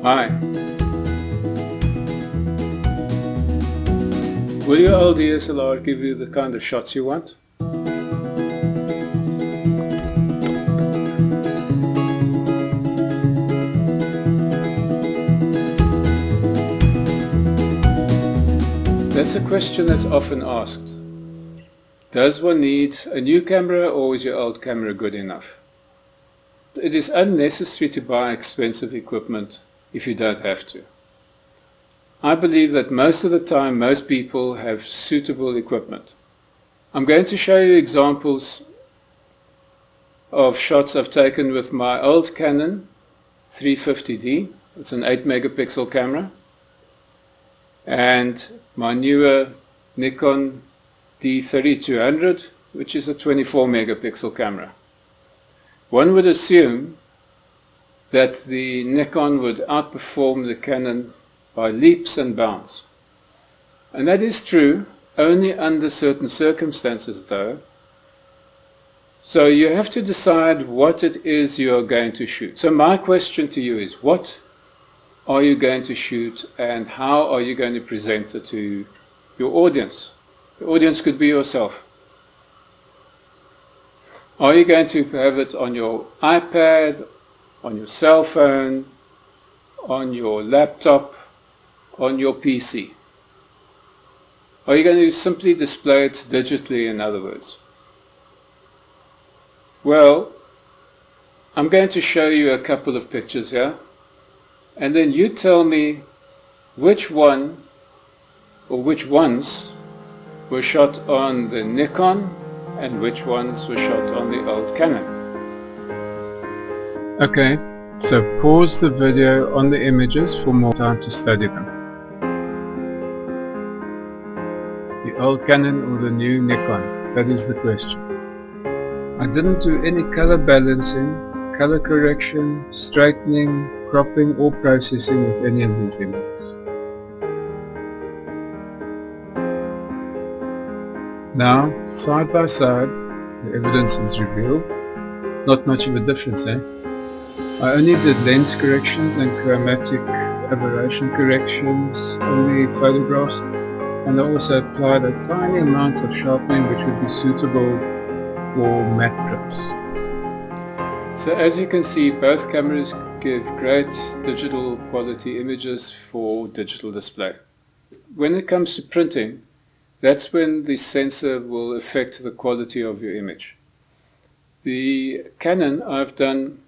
Hi. Will your old DSLR give you the kind of shots you want? That's a question that's often asked. Does one need a new camera, or is your old camera good enough? It is unnecessary to buy expensive equipment if you don't have to. I believe that most of the time most people have suitable equipment. I'm going to show you examples of shots I've taken with my old Canon 350D. It's an 8 megapixel camera, and my newer Nikon D3200, which is a 24 megapixel camera. One would assume that the Nikon would outperform the Canon by leaps and bounds. And that is true only under certain circumstances though. So you have to decide what it is you are going to shoot. So my question to you is, what are you going to shoot and how are you going to present it to your audience? The audience could be yourself. Are you going to have it on your iPad, on your cell phone, on your laptop, on your PC? Are you going to simply display it digitally, in other words? Well, I'm going to show you a couple of pictures here, and then you tell me which one or which ones were shot on the Nikon and which ones were shot on the old Canon. Okay, so pause the video on the images for more time to study them. The old Canon or the new Nikon? That is the question. I didn't do any color balancing, color correction, straightening, cropping or processing with any of these images. Now, side by side, the evidence is revealed. Not much of a difference, eh? I only did lens corrections and chromatic aberration corrections on the photographs, and I also applied a tiny amount of sharpening which would be suitable for matte prints. So as you can see, both cameras give great digital quality images for digital display. When it comes to printing, that's when the sensor will affect the quality of your image. The Canon, I've done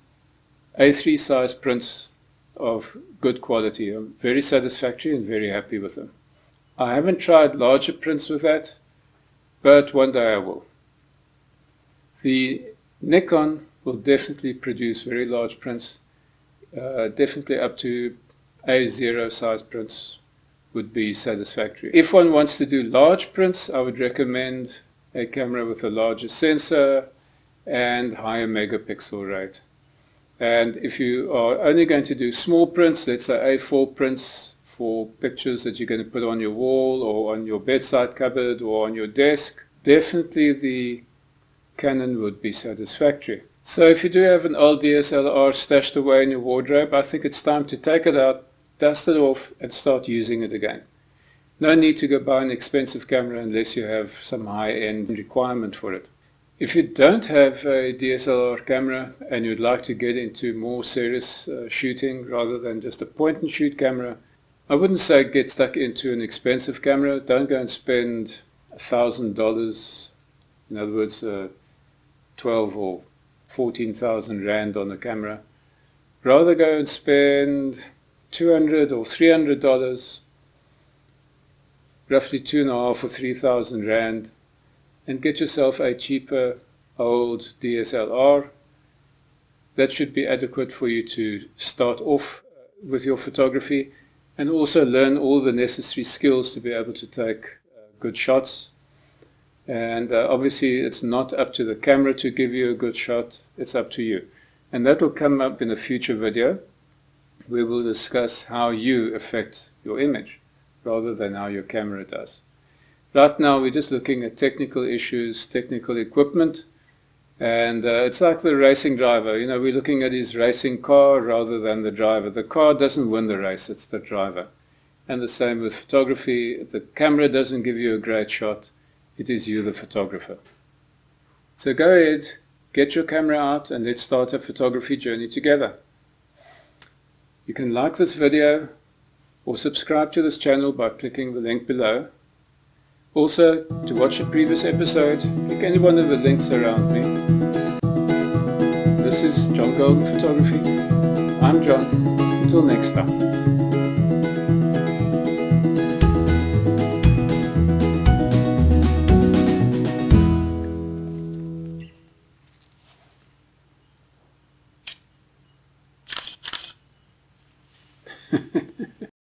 A3 size prints of good quality. I'm very satisfactory and very happy with them. I haven't tried larger prints with that, but one day I will. The Nikon will definitely produce very large prints, definitely up to A0 size prints would be satisfactory. If one wants to do large prints, I would recommend a camera with a larger sensor and higher megapixel rate. And if you are only going to do small prints, let's say A4 prints for pictures that you're going to put on your wall or on your bedside cupboard or on your desk, definitely the Canon would be satisfactory. So if you do have an old DSLR stashed away in your wardrobe, I think it's time to take it out, dust it off and start using it again. No need to go buy an expensive camera unless you have some high-end requirement for it. If you don't have a DSLR camera and you'd like to get into more serious shooting rather than just a point-and-shoot camera, I wouldn't say get stuck into an expensive camera. Don't go and spend $1,000, in other words 12 or 14,000 Rand on a camera. Rather go and spend $200 or $300, roughly 2,500 or 3,000 Rand, and get yourself a cheaper old DSLR. That should be adequate for you to start off with your photography and also learn all the necessary skills to be able to take good shots. And obviously it's not up to the camera to give you a good shot, it's up to you. And that will come up in a future video. We will discuss how you affect your image rather than how your camera does. Right now we're just looking at technical issues, technical equipment, And it's like the racing driver. You know, we're looking at his racing car rather than the driver. The car doesn't win the race, it's the driver. And the same with photography. The camera doesn't give you a great shot. It is you, the photographer. So go ahead, get your camera out, and let's start a photography journey together. You can like this video or subscribe to this channel by clicking the link below. Also, to watch a previous episode, click any one of the links around me. This is John Golden Photography. I'm John. Until next time.